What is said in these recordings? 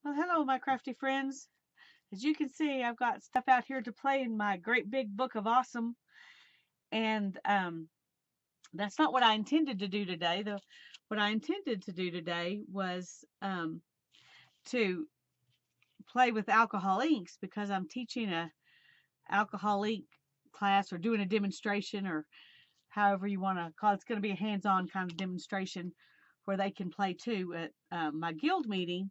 Well, hello, my crafty friends. As you can see, I've got stuff out here to play in my great big book of awesome. And that's not what I intended to do today. What I intended to do today was to play with alcohol inks because I'm teaching a alcohol ink class or doing a demonstration or however you want to call it. It's going to be a hands-on kind of demonstration where they can play too at my guild meeting.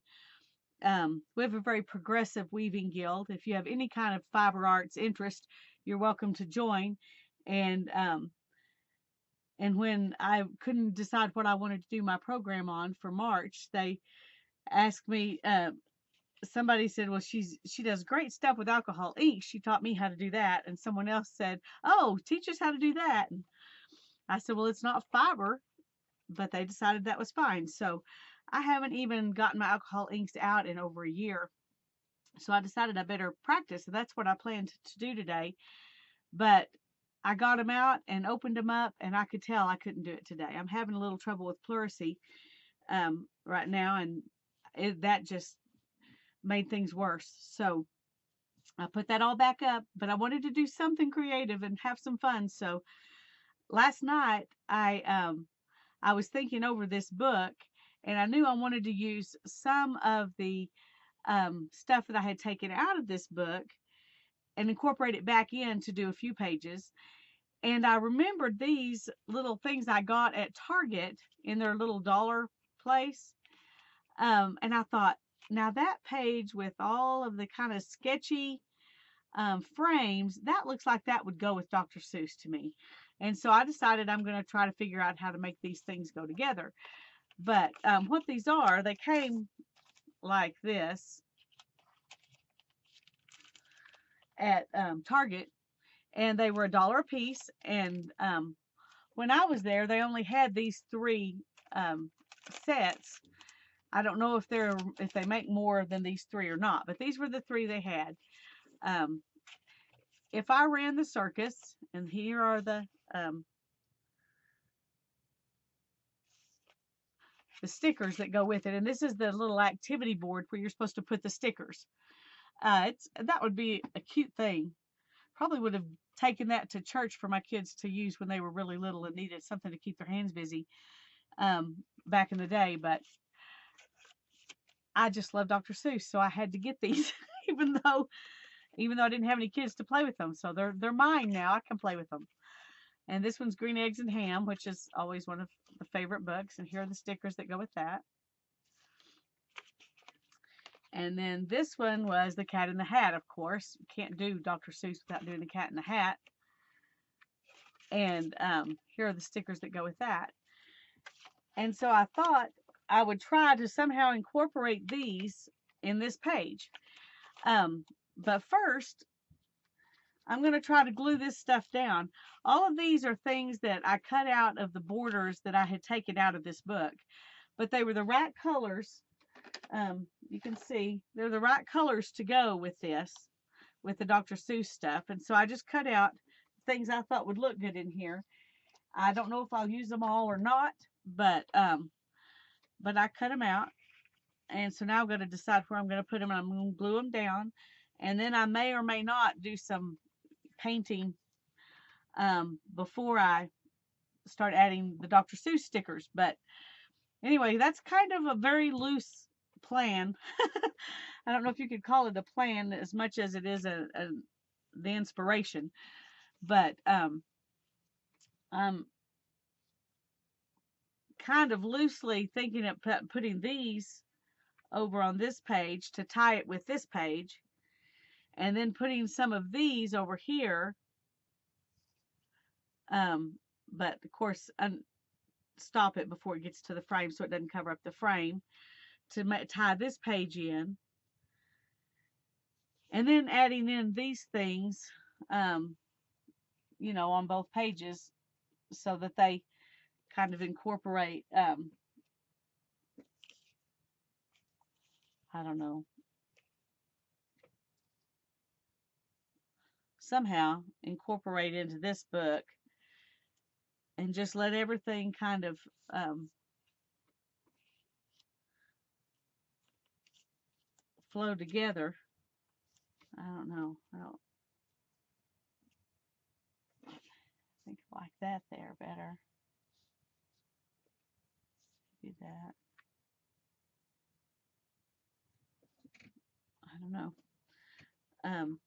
We have a very progressive weaving guild. If you have any kind of fiber arts interest, you're welcome to join. And when I couldn't decide what I wanted to do my program on for March, they asked me. Somebody said, "Well, she does great stuff with alcohol ink. She taught me how to do that." And someone else said, "Oh, teach us how to do that." And I said, "Well, it's not fiber," but they decided that was fine. So I haven't even gotten my alcohol inks out in over a year. So I decided I better practice, and that's what I planned to do today. But I got them out and opened them up, and I could tell I couldn't do it today. I'm having a little trouble with pleurisy right now, and that just made things worse. So I put that all back up, but I wanted to do something creative and have some fun. So last night I was thinking over this book, and I knew I wanted to use some of the stuff that I had taken out of this book and incorporate it back in to do a few pages. And I remembered these little things I got at Target in their little dollar place. And I thought, now that page with all of the kind of sketchy frames, that looks like that would go with Dr. Seuss to me. And so I decided I'm going to try to figure out how to make these things go together. But what these are, they came like this at Target, and they were $1 a piece. And when I was there, they only had these three um, sets. I don't know if they make more than these three or not, but these were the three they had. Um, if I ran the circus, and here are the stickers that go with it, and this is the little activity board where you're supposed to put the stickers. It's that would be a cute thing. Probably would have taken that to church for my kids to use when they were really little and needed something to keep their hands busy back in the day. But I just love Dr. Seuss, so I had to get these, even though I didn't have any kids to play with them. So they're mine now. I can play with them. And this one's Green Eggs and Ham, which is always one of the favorite books. And here are the stickers that go with that. And then this one was The Cat in the Hat, of course. You can't do Dr. Seuss without doing The Cat in the Hat. And here are the stickers that go with that. And so I thought I would try to somehow incorporate these in this page. But first, I'm going to try to glue this stuff down. All of these are things that I cut out of the borders that I had taken out of this book. But they were the right colors. You can see they're the right colors to go with this, with the Dr. Seuss stuff. And so I just cut out things I thought would look good in here. I don't know if I'll use them all or not, but I cut them out. And so now I'm going to decide where I'm going to put them. I'm going to glue them down. And then I may or may not do some painting before I start adding the Dr. Seuss stickers. But anyway, that's kind of a very loose plan. I don't know if you could call it a plan as much as it is the inspiration. But I'm kind of loosely thinking of putting these over on this page to tie it with this page, and then putting some of these over here. But of course, stop it before it gets to the frame so it doesn't cover up the frame to tie this page in. And then adding in these things, on both pages so that they kind of incorporate, I don't know, somehow incorporate into this book and just let everything kind of flow together. I don't know. I don't think I like that there better. Do that. I don't know. Um,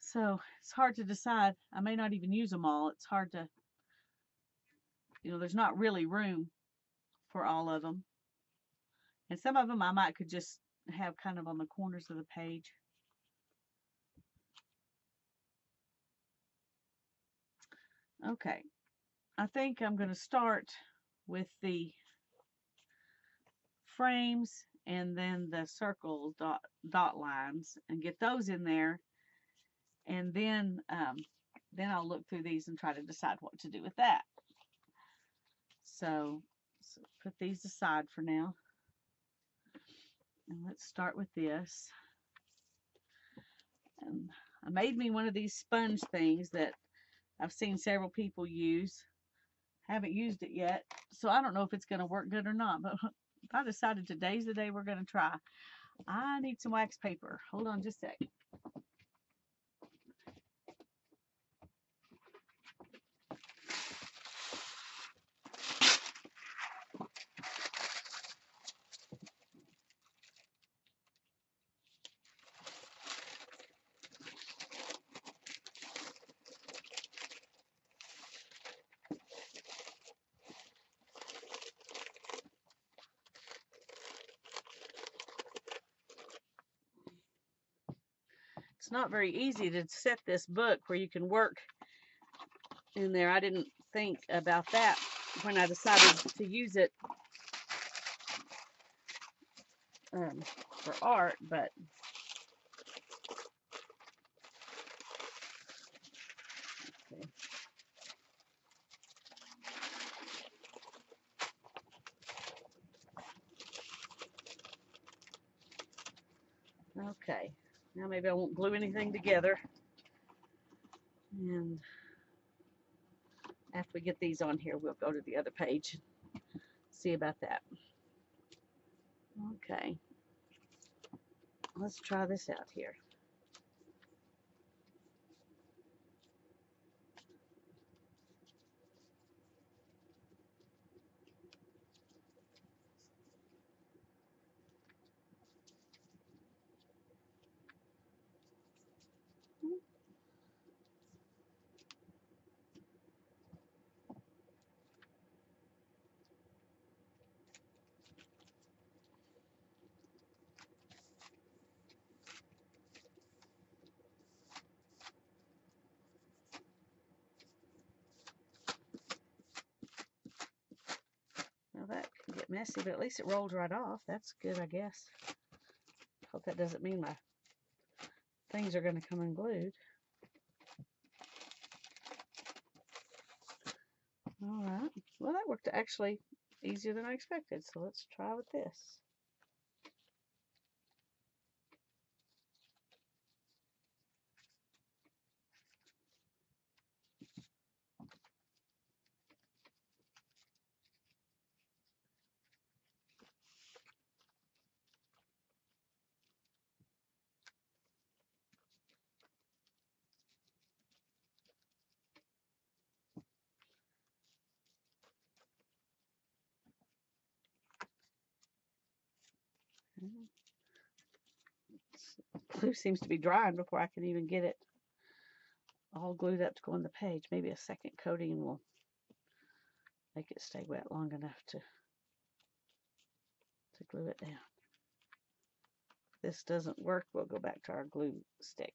so it's hard to decide. I may not even use them all. It's hard to, there's not really room for all of them. And some of them I might could just have kind of on the corners of the page. Okay, I think I'm going to start with the frames and then the circle dot lines and get those in there, and then I'll look through these and try to decide what to do with that. So put these aside for now, and let's start with this. And I made me one of these sponge things that I've seen several people use. Haven't used it yet, so I don't know if it's going to work good or not, but I decided today's the day we're going to try. I need some wax paper. Hold on just a sec. It's not very easy to set this book where you can work in there. I didn't think about that when I decided to use it for art, but okay. Now maybe I won't glue anything together. And after we get these on here, we'll go to the other page. See about that. Okay. Let's try this out here. Well, that can get messy, but at least it rolled right off. That's good, I guess. Hope that doesn't mean my things are going to come unglued. All right. Well, that worked actually easier than I expected. So let's try with this. Glue seems to be drying before I can even get it all glued up to go on the page. Maybe a second coating will make it stay wet long enough to glue it down. If this doesn't work, we'll go back to our glue stick.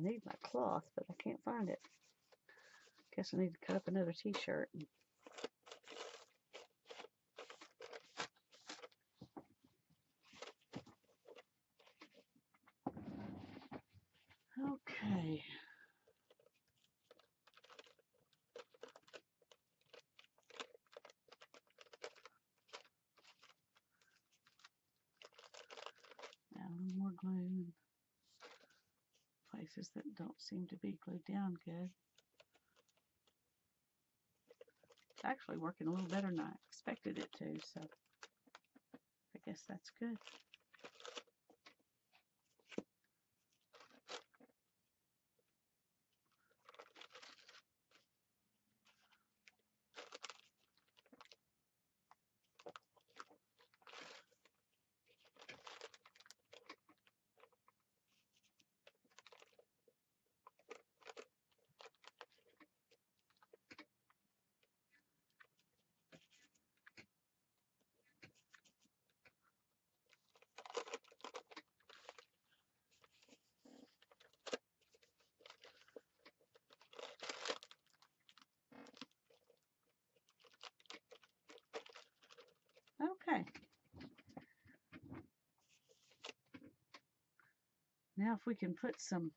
need my cloth, but I can't find it. Guess I need to cut up another t-shirt. Okay. Now a little more glue in places that don't seem to be glued down good. It's actually working a little better than I expected it to, so I guess that's good. Okay. Now if we can put some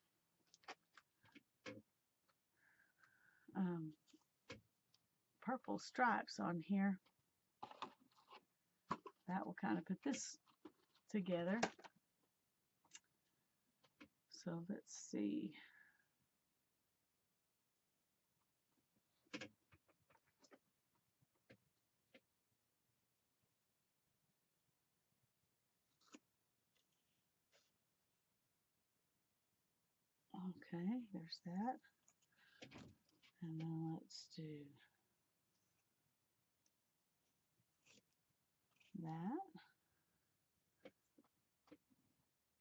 purple stripes on here, that will kind of put this together. So let's see. Okay, there's that. And then let's do that.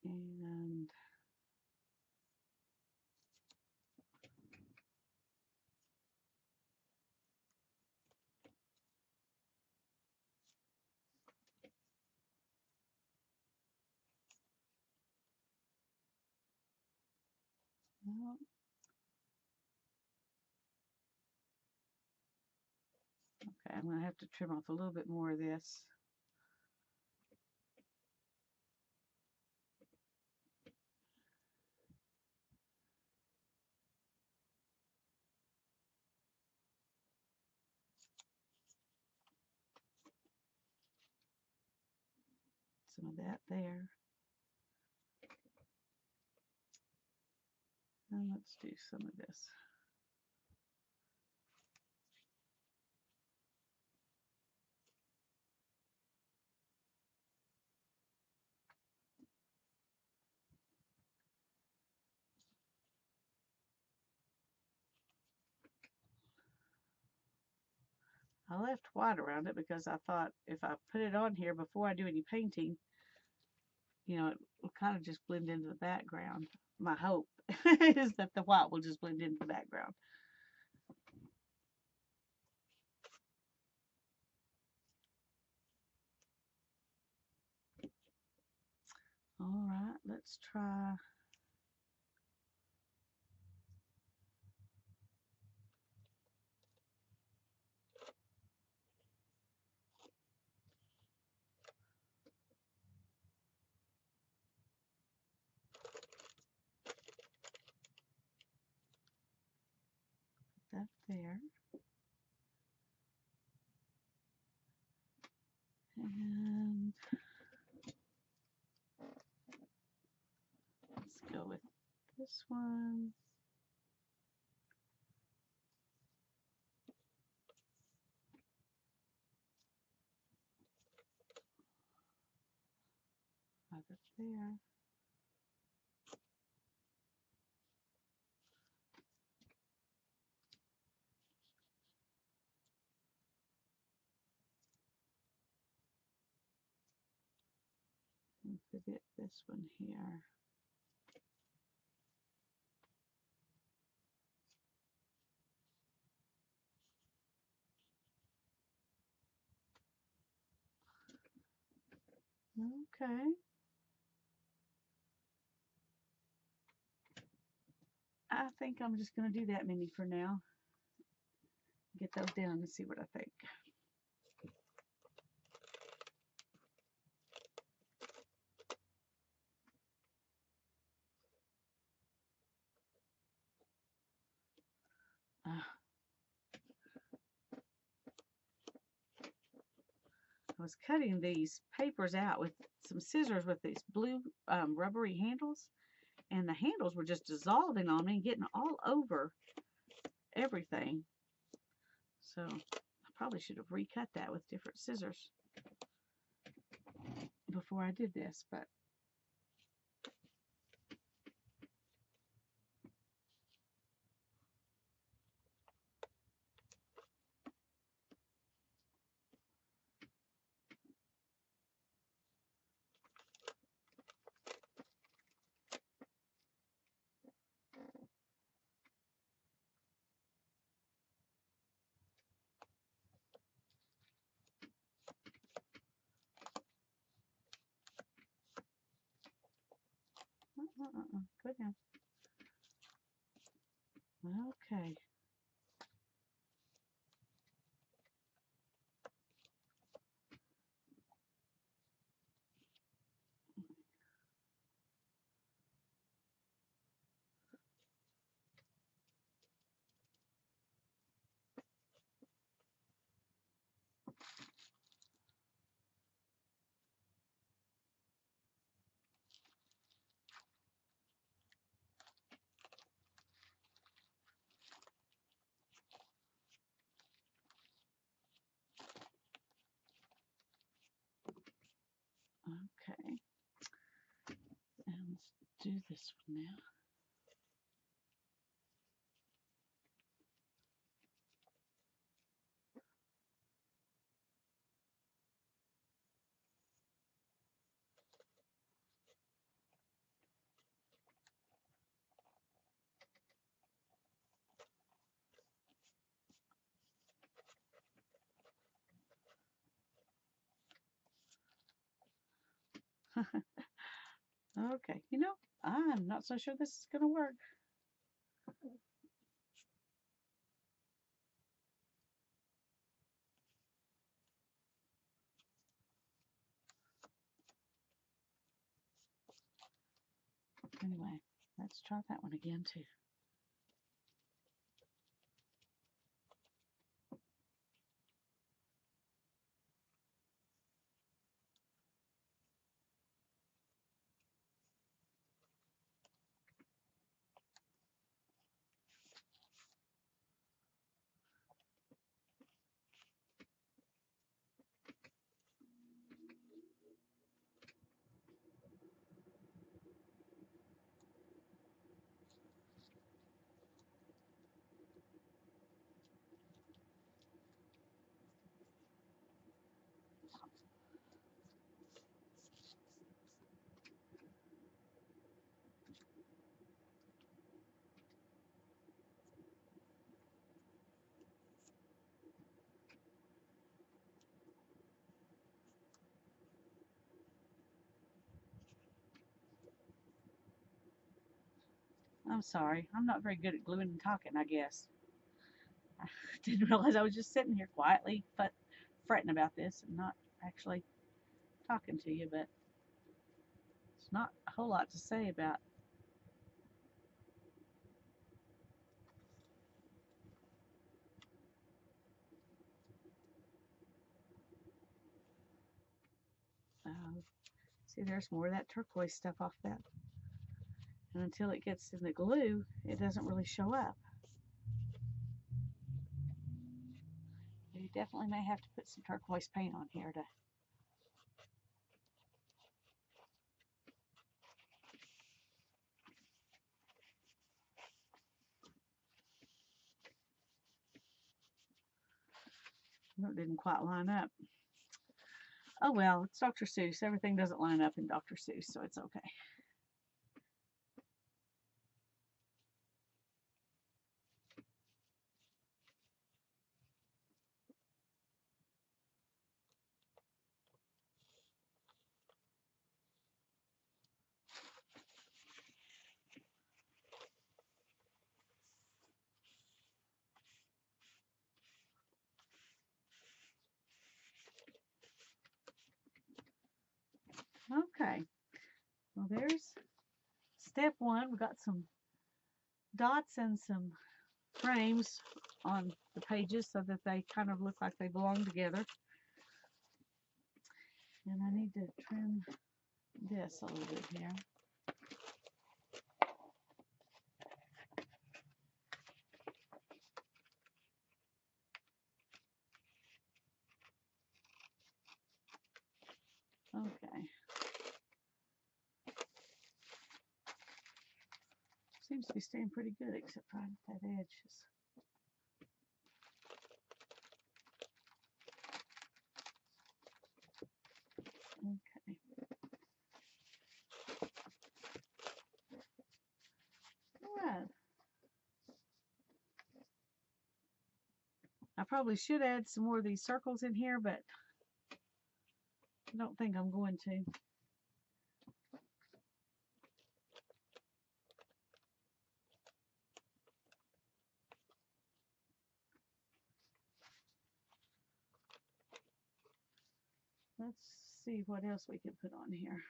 And well, okay, I'm going to have to trim off a little bit more of this. Some of that there. And let's do some of this. I left white around it because I thought if I put it on here before I do any painting, you know, it will kind of just blend into the background. My hope is that the white will just blend into the background. All right, let's try. That there. And let's go with this one. Right up there. And forget this one here. Okay. think I'm just going to do that many for now. Get those down and see what I think. I was cutting these papers out with some scissors with these blue rubbery handles, and the handles were just dissolving on me and getting all over everything. So I probably should have recut that with different scissors before I did this, but go down. Okay. Okay. And let's do this one now. Okay, you know, I'm not so sure this is going to work. Anyway, let's try that one again too. I'm sorry. I'm not very good at gluing and talking, I guess. I didn't realize I was just sitting here quietly fretting about this and not actually talking to you, but it's not a whole lot to say about. See, there's more of that turquoise stuff off that. And until it gets in the glue, it doesn't really show up. You definitely may have to put some turquoise paint on here to. It didn't quite line up. Oh well, it's Dr. Seuss. Everything doesn't line up in Dr. Seuss, so it's okay. Okay. Well, there's step one. We got some dots and some frames on the pages so that they kind of look like they belong together. And I need to trim this a little bit here. Okay. Seems to be staying pretty good, except right at that edge. Okay. All right. I probably should add some more of these circles in here, but I don't think I'm going to. Let's see what else we can put on here.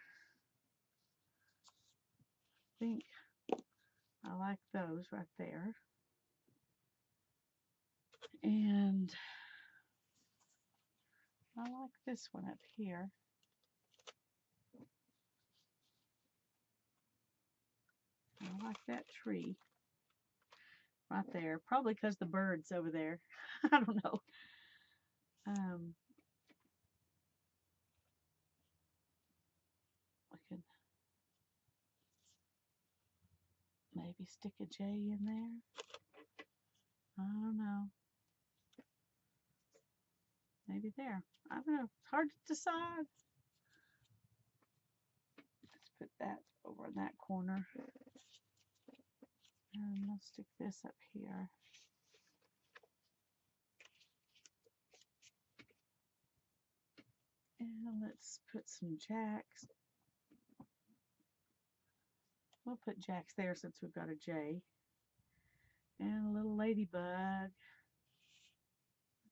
I think I like those right there. And I like this one up here. I like that tree right there. Probably because the bird's over there. I don't know. I can maybe stick a J in there. I don't know. Maybe there. I don't know. It's hard to decide. Let's put that over in that corner. And I'll stick this up here. And let's put some jacks. We'll put jacks there since we've got a J. And a little ladybug.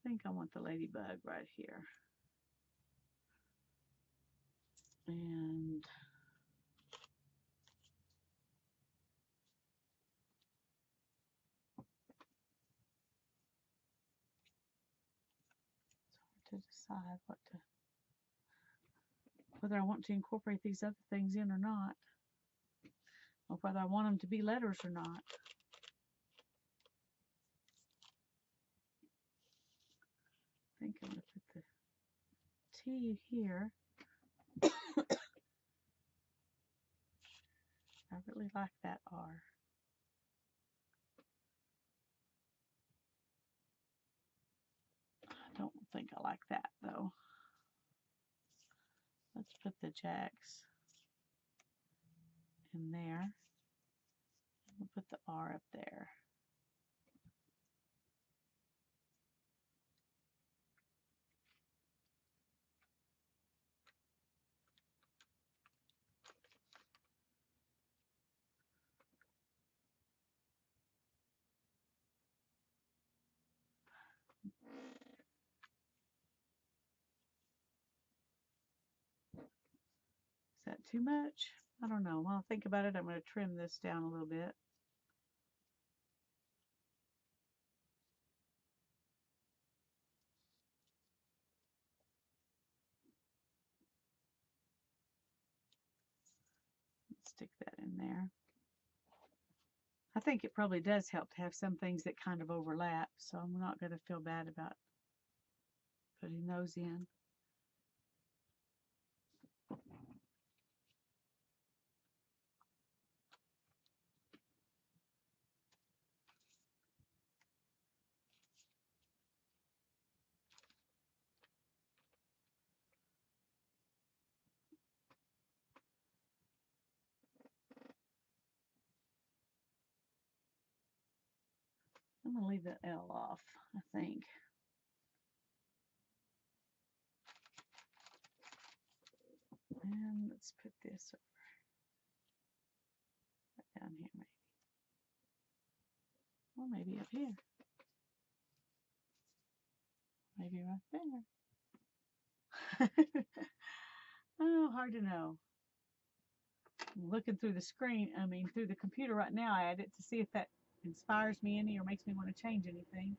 I think I want the ladybug right here. And it's hard to decide whether I want to incorporate these other things in or not, or whether I want them to be letters or not. I think I'm going to put the T here. I really like that R. I don't think I like that though. Let's put the jacks in there. We'll put the R up there. Is that too much? I don't know. While I think about it, I'm going to trim this down a little bit. Stick that in there. I think it probably does help to have some things that kind of overlap, so I'm not going to feel bad about putting those in. I'm going to leave the L off, I think. And let's put this over right down here, maybe. Or maybe up here. Maybe right there. Oh, hard to know. looking through the screen, through the computer right now at it to see if that inspires me any or makes me want to change anything.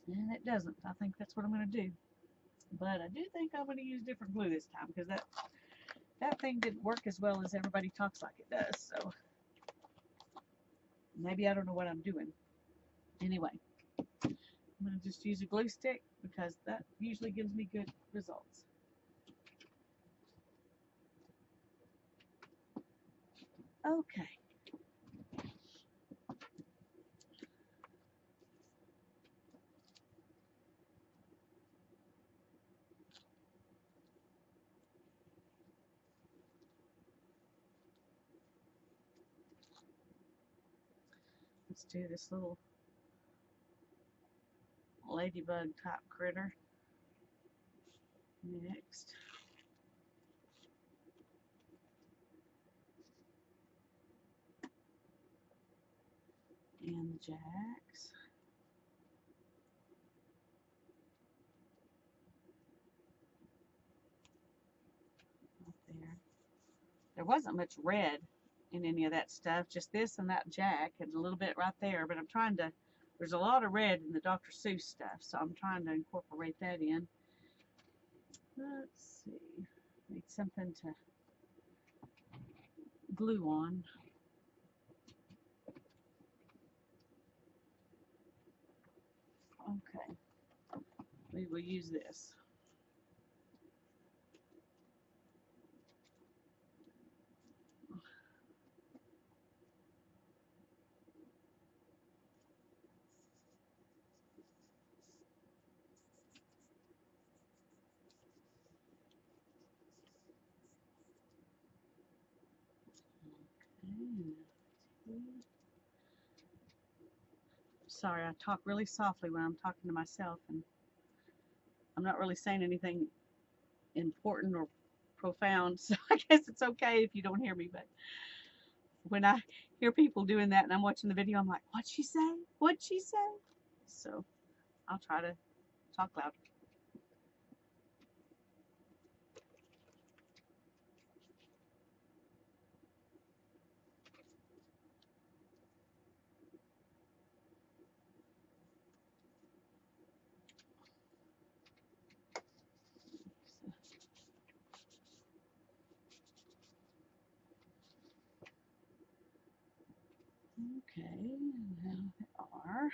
And it doesn't. I think that's what I'm going to do. But I do think I'm going to use different glue this time because that thing didn't work as well as everybody talks like it does. So maybe I don't know what I'm doing. Anyway, I'm going to just use a glue stick because that usually gives me good results. Okay. Let's do this little ladybug type critter next. And the jacks. Up there. There wasn't much red in any of that stuff, just this and that jack and a little bit right there, but I'm trying to, there's a lot of red in the Dr. Seuss stuff, so I'm trying to incorporate that in. Let's see, need something to glue on. Okay, we will use this. Sorry, I talk really softly when I'm talking to myself, and I'm not really saying anything important or profound, so I guess it's okay if you don't hear me, but when I hear people doing that and I'm watching the video, I'm like, what'd she say? What'd she say? So I'll try to talk loud. Okay, now they are.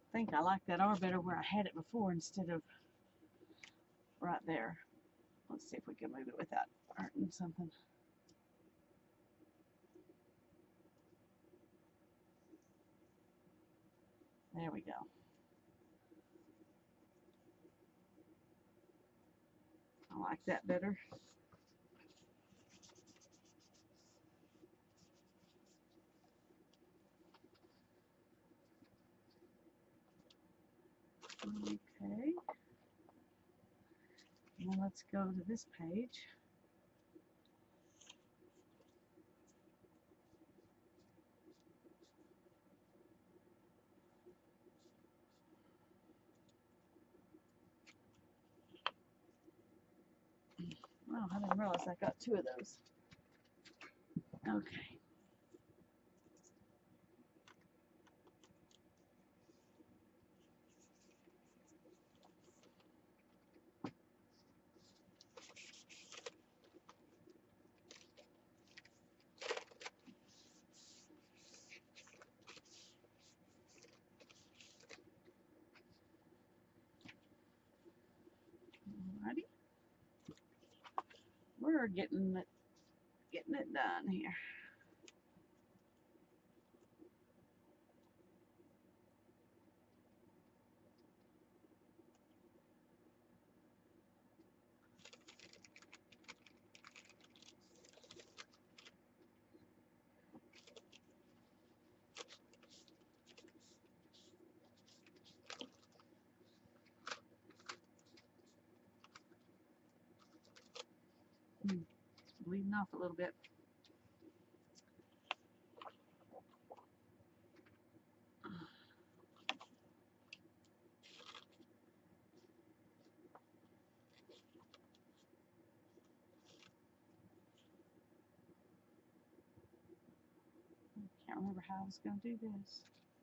I think I like that R better where I had it before instead of right there. Let's see if we can move it without hurting something. There we go. I like that better. Okay. Now let's go to this page. Oh, I didn't realize I got two of those. Okay. Alrighty. We're getting it done here. Bleeding off a little bit. Can't remember how I was going to do this.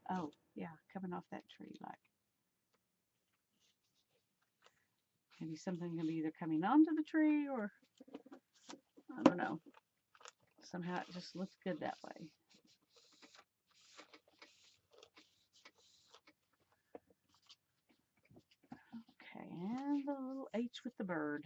Oh, yeah, coming off that tree, like maybe something can be either coming onto the tree or I don't know. Somehow it just looks good that way. Okay, and the little H with the bird.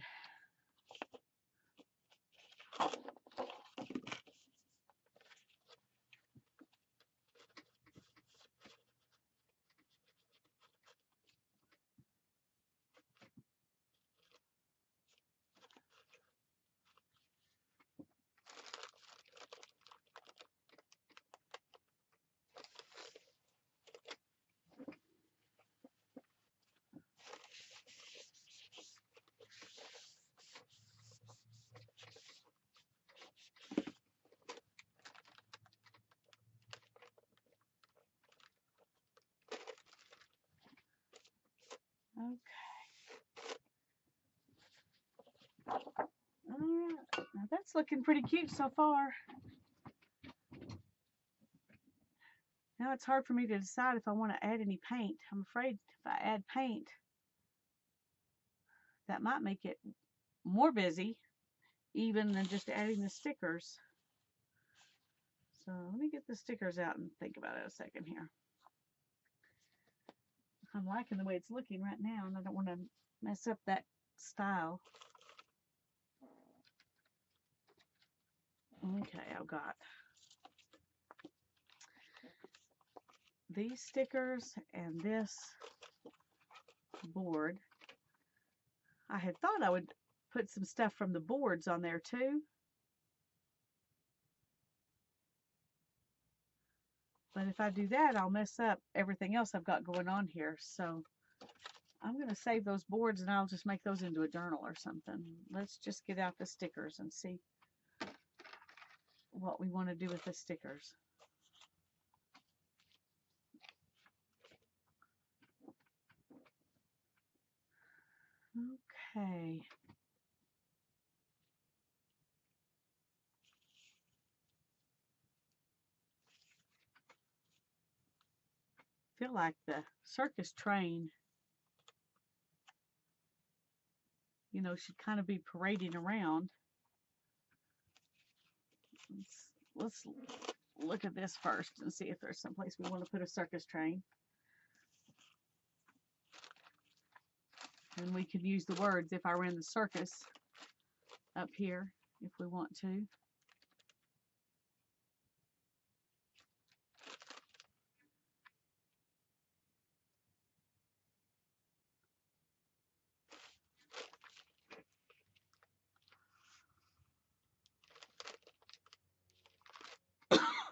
Okay. Alright, now that's looking pretty cute so far. Now it's hard for me to decide if I want to add any paint. I'm afraid if I add paint, that might make it more busy even than just adding the stickers. So let me get the stickers out and think about it a second here. I'm liking the way it's looking right now, and I don't want to mess up that style. Okay, I've got these stickers and this board. I had thought I would put some stuff from the boards on there too. But if I do that, I'll mess up everything else I've got going on here. So I'm going to save those boards and I'll just make those into a journal or something. Let's just get out the stickers and see what we want to do with the stickers. Okay. I feel like the circus train, should kind of be parading around. Let's look at this first and see if there's someplace we want to put a circus train. And we could use the words if I ran the circus up here if we want to.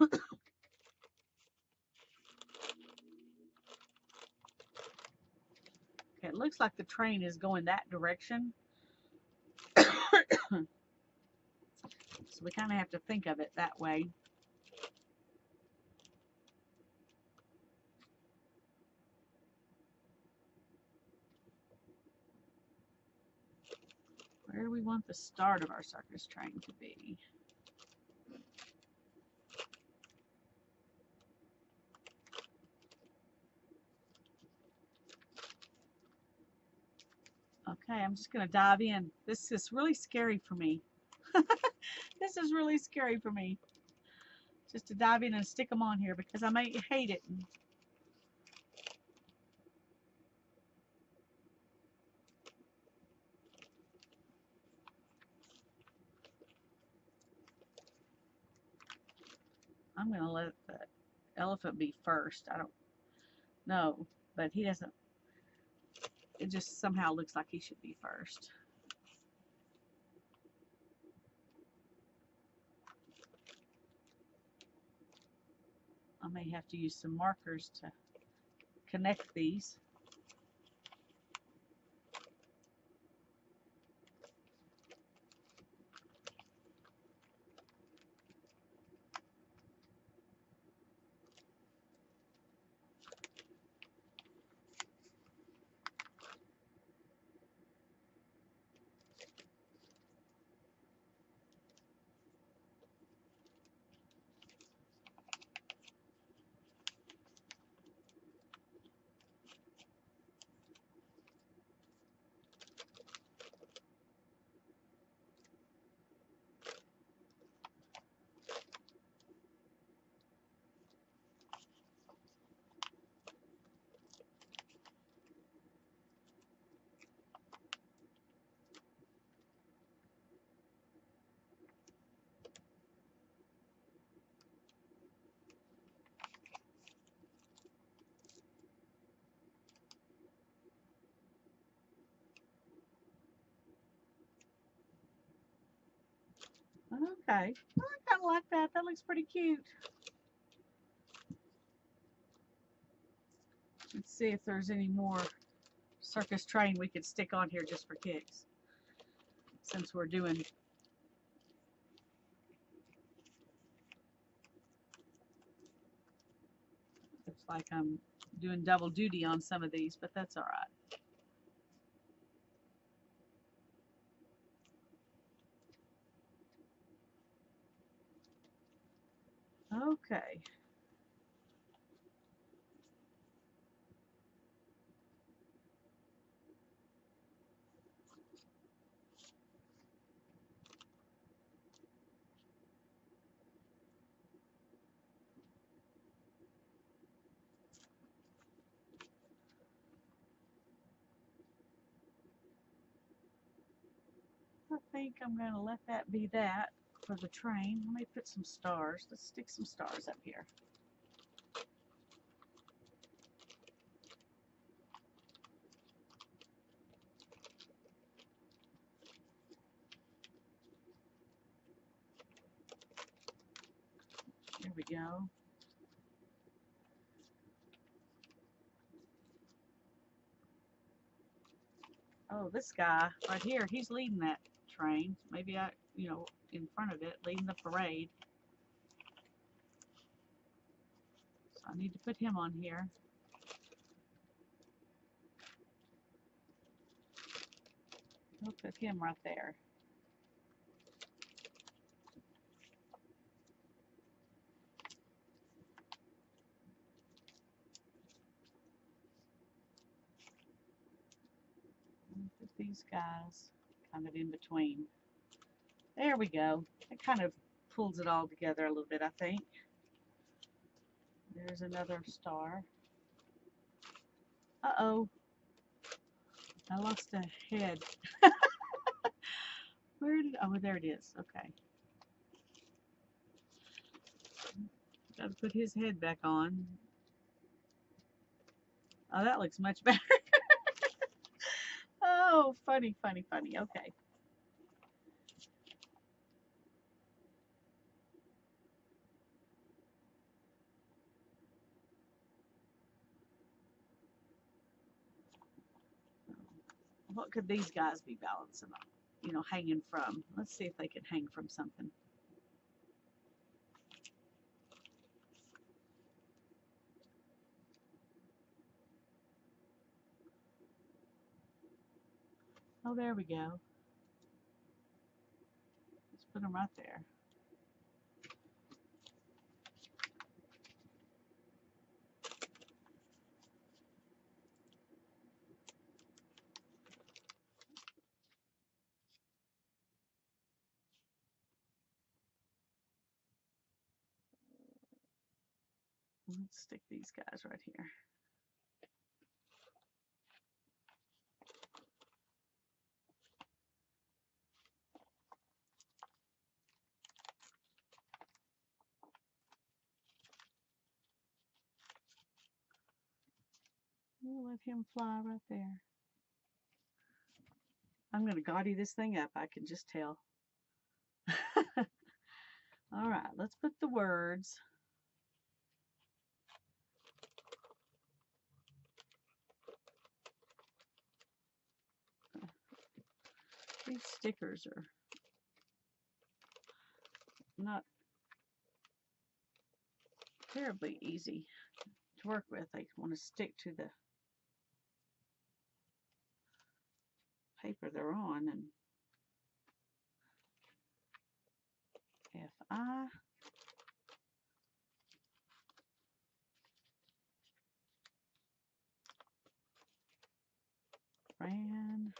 Okay, it looks like the train is going that direction. So we kind of have to think of it that way. Where do we want the start of our circus train to be? Okay, I'm just going to dive in. This is really scary for me. This is really scary for me. Just to dive in and stick them on here because I may hate it. I'm going to let the elephant be first. I don't know, but he doesn't. It just somehow looks like he should be first. I may have to use some markers to connect these. Okay. Well, I kind of like that. That looks pretty cute. Let's see if there's any more circus train we could stick on here just for kicks. Since we're doing. Looks like I'm doing double duty on some of these, but that's all right. Okay. I think I'm going to let that be that for the train. Let me put some stars. Let's stick some stars up here. There we go. Oh, this guy right here, he's leading that train. Maybe in front of it, leading the parade. So I need to put him on here. I'll put him right there. Put these guys kind of in between. There we go. It kind of pulls it all together a little bit, I think. There's another star. Uh-oh. I lost a head. Oh, there it is. Okay. Got to put his head back on. Oh, that looks much better. Oh, funny, funny, funny. Okay. What could these guys be balancing on? Hanging from. Let's see if they can hang from something. Oh, there we go. Let's put them right there. Let's stick these guys right here. We'll let him fly right there. I'm going to gaudy this thing up, I can just tell. All right, let's put the words. These stickers are not terribly easy to work with. I want to stick to the paper they're on. And F-I. Ran.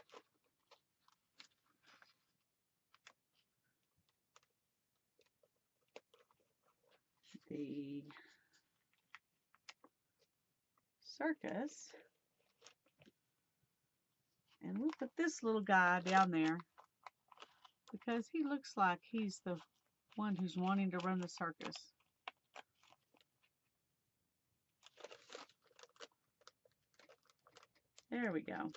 The circus. And we'll put this little guy down there because he looks like he's the one who's wanting to run the circus. There we go.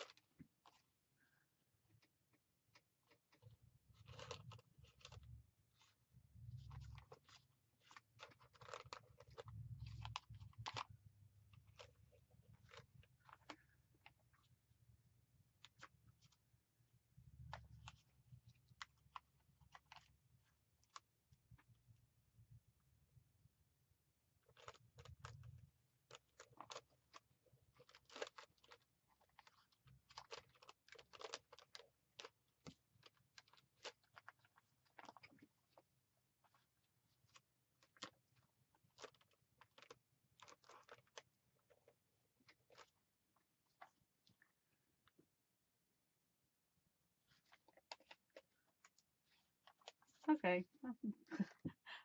Okay.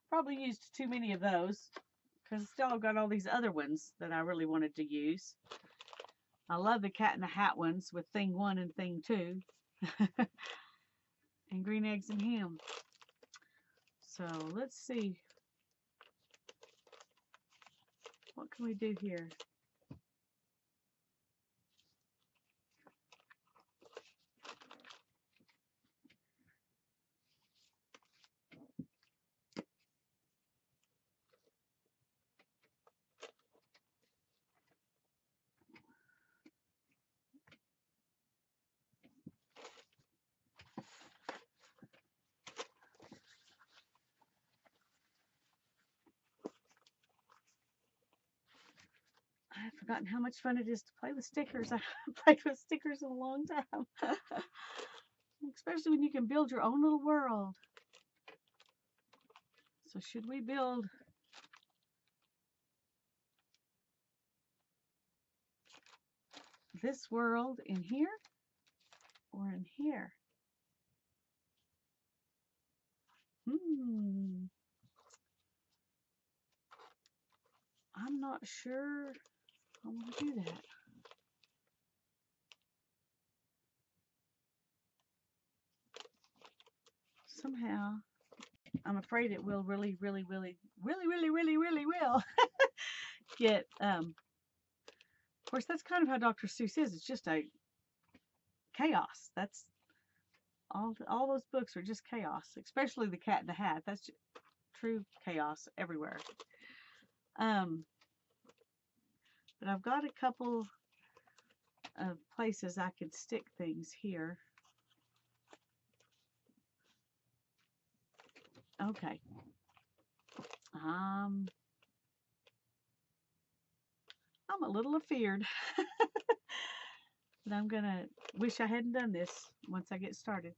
Probably used too many of those because still I've got all these other ones that I really wanted to use. I love the Cat in the Hat ones with thing 1 and thing 2. And green eggs and ham. So let's see. What can we do here? I've forgotten how much fun it is to play with stickers. I haven't played with stickers in a long time. Especially when you can build your own little world. So should we build this world in here or in here? I'm not sure I want to do that. Somehow, I'm afraid it will really will get, of course, that's kind of how Dr. Seuss is. It's just a chaos. That's all those books are just chaos, especially the Cat in the Hat. That's just true chaos everywhere. But I've got a couple of places I could stick things here. Okay. I'm a little afeared. But I'm gonna wish I hadn't done this once I get started.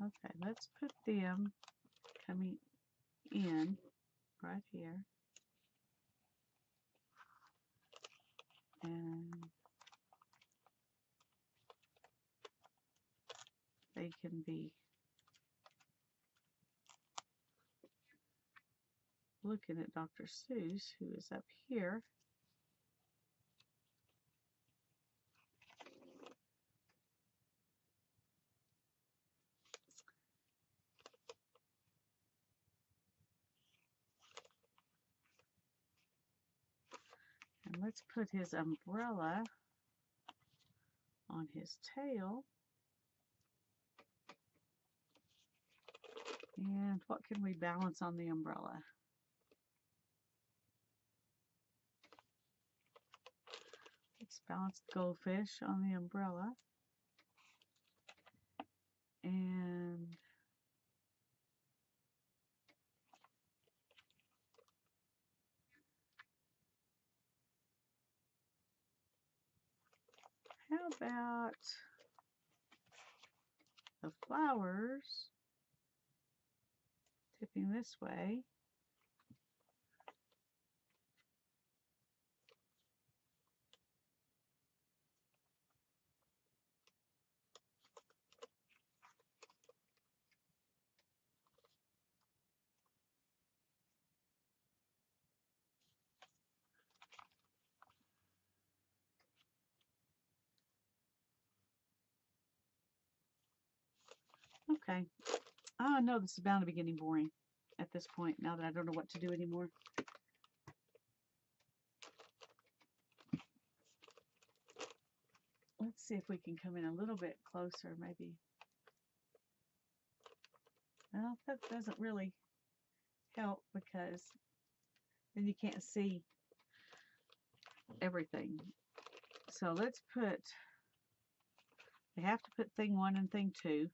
Okay, let's put them coming in right here. And they can be looking at Dr. Seuss, who is up here. And let's put his umbrella on his tail. And what can we balance on the umbrella? Let's balance the goldfish on the umbrella. And how about the flowers tipping this way? Okay. I know this is bound to be getting boring at this point, now that I don't know what to do anymore. Let's see if we can come in a little bit closer, maybe. Well, that doesn't really help because then you can't see everything. So let's put, we have to put thing 1 and thing 2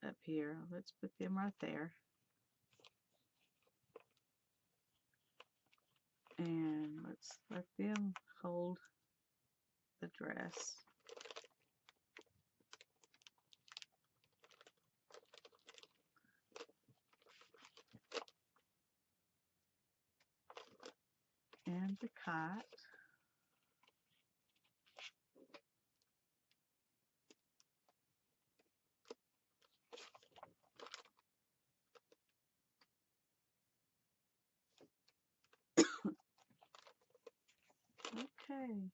up here. Let's put them right there. And let's let them hold the dress. And the kite. Okay.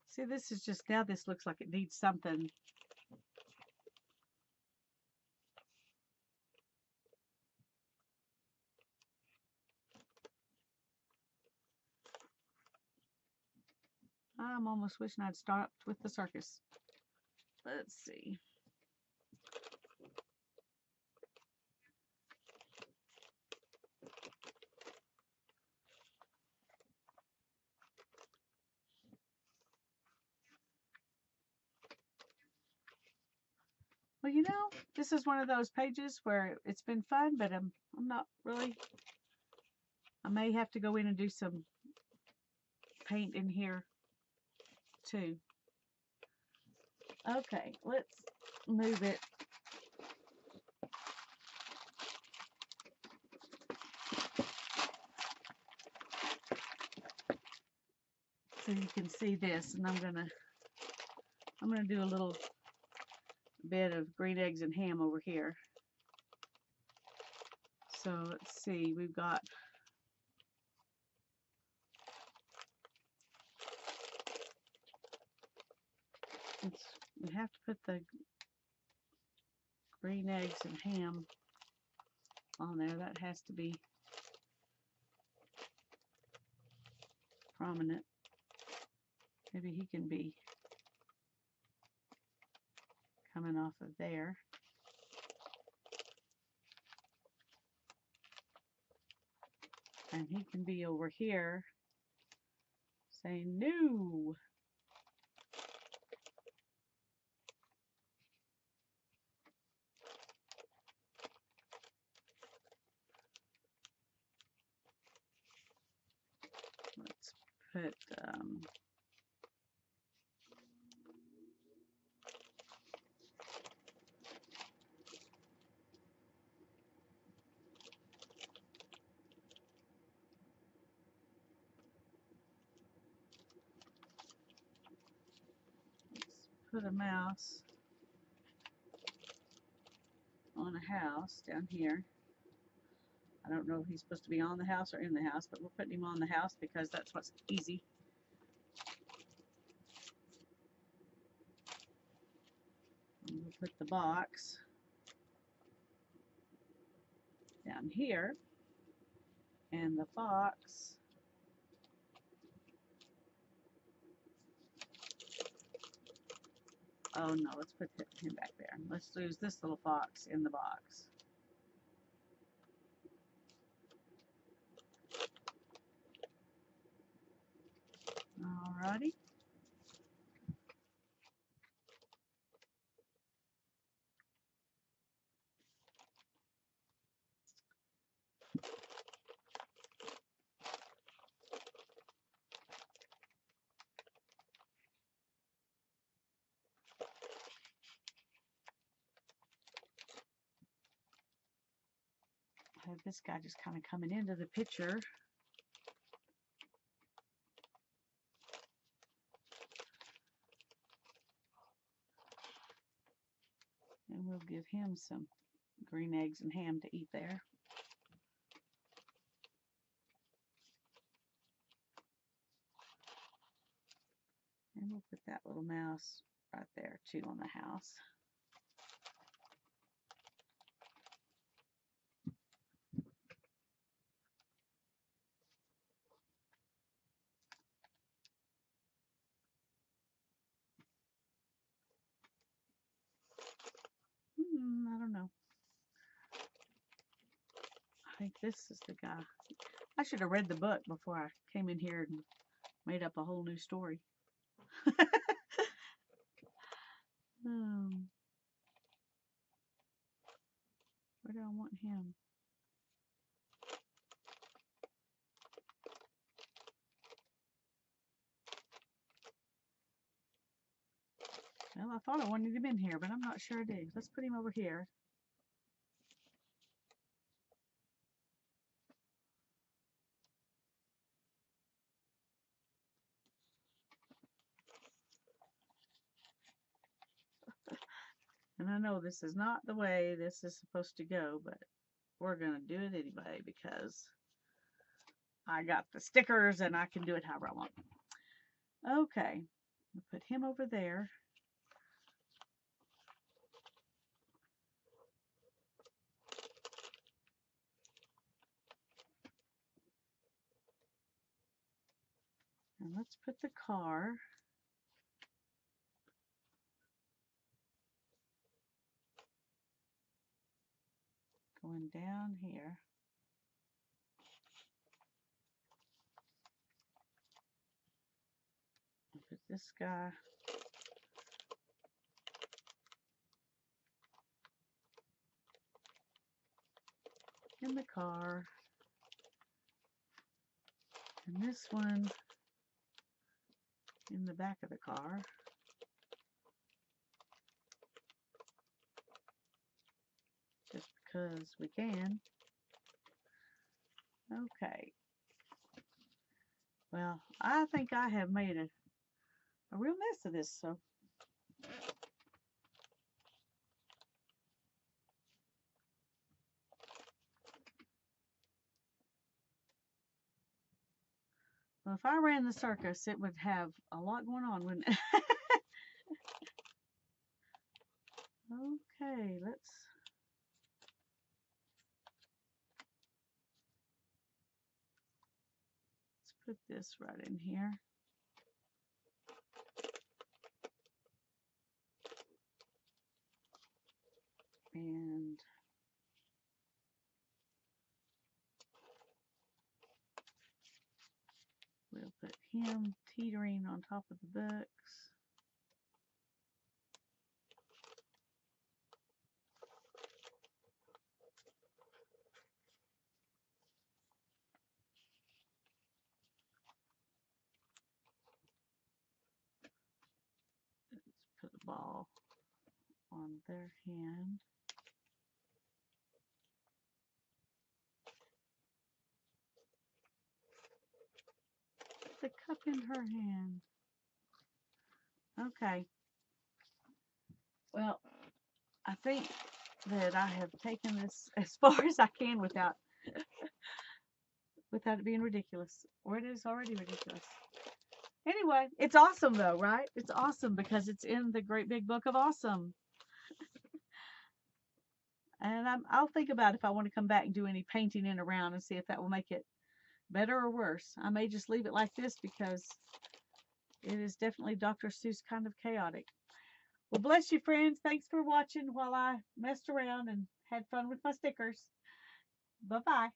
See, this is just, now this looks like it needs something. I'm almost wishing I'd stopped with the circus. Let's see. Well, you know, this is one of those pages where it's been fun, but I'm not really. I may have to go in and do some paint in here too. Okay, let's move it. So you can see this, and I'm gonna do a little bit of green eggs and ham over here. So let's see, we've got we have to put the green eggs and ham on there. That has to be prominent. Maybe he can be coming off of there. And he can be over here saying no. Let's put a mouse on a house down here. I don't know if he's supposed to be on the house or in the house, but we're putting him on the house because that's what's easy. And we'll put the box down here, and the fox oh no, let's put him back there. Let's use this little fox in the box. Alrighty. I have this guy just kind of coming into the picture. And we'll give him some green eggs and ham to eat there. And we'll put that little mouse right there too on the house. I don't know. I think this is the guy. I should have read the book before I came in here and made up a whole new story. Where do I want him? Well, I thought I wanted him in here, but I'm not sure I do. Let's put him over here. And I know this is not the way this is supposed to go, but we're going to do it anyway because I got the stickers and I can do it however I want. Okay, I'll put him over there. And let's put the car going down here. I'll put this guy in the car. And this one in the back of the car. Just because we can. Okay. Well, I think I have made a real mess of this, so. Well, if I ran the circus, it would have a lot going on, wouldn't it? Okay, let's put this right in here. And we'll put him teetering on top of the books. Let's put the ball on their hand. Put the cup in her hand. Okay. Well, I think that I have taken this as far as I can without it being ridiculous. Or it is already ridiculous. Anyway, it's awesome though, right? It's awesome because it's in the Great Big Book of Awesome. And I'll think about if I want to come back and do any painting in around and see if that will make it better or worse. I may just leave it like this because it is definitely Dr. Seuss kind of chaotic. Well, bless you, friends. Thanks for watching while I messed around and had fun with my stickers. Bye-bye.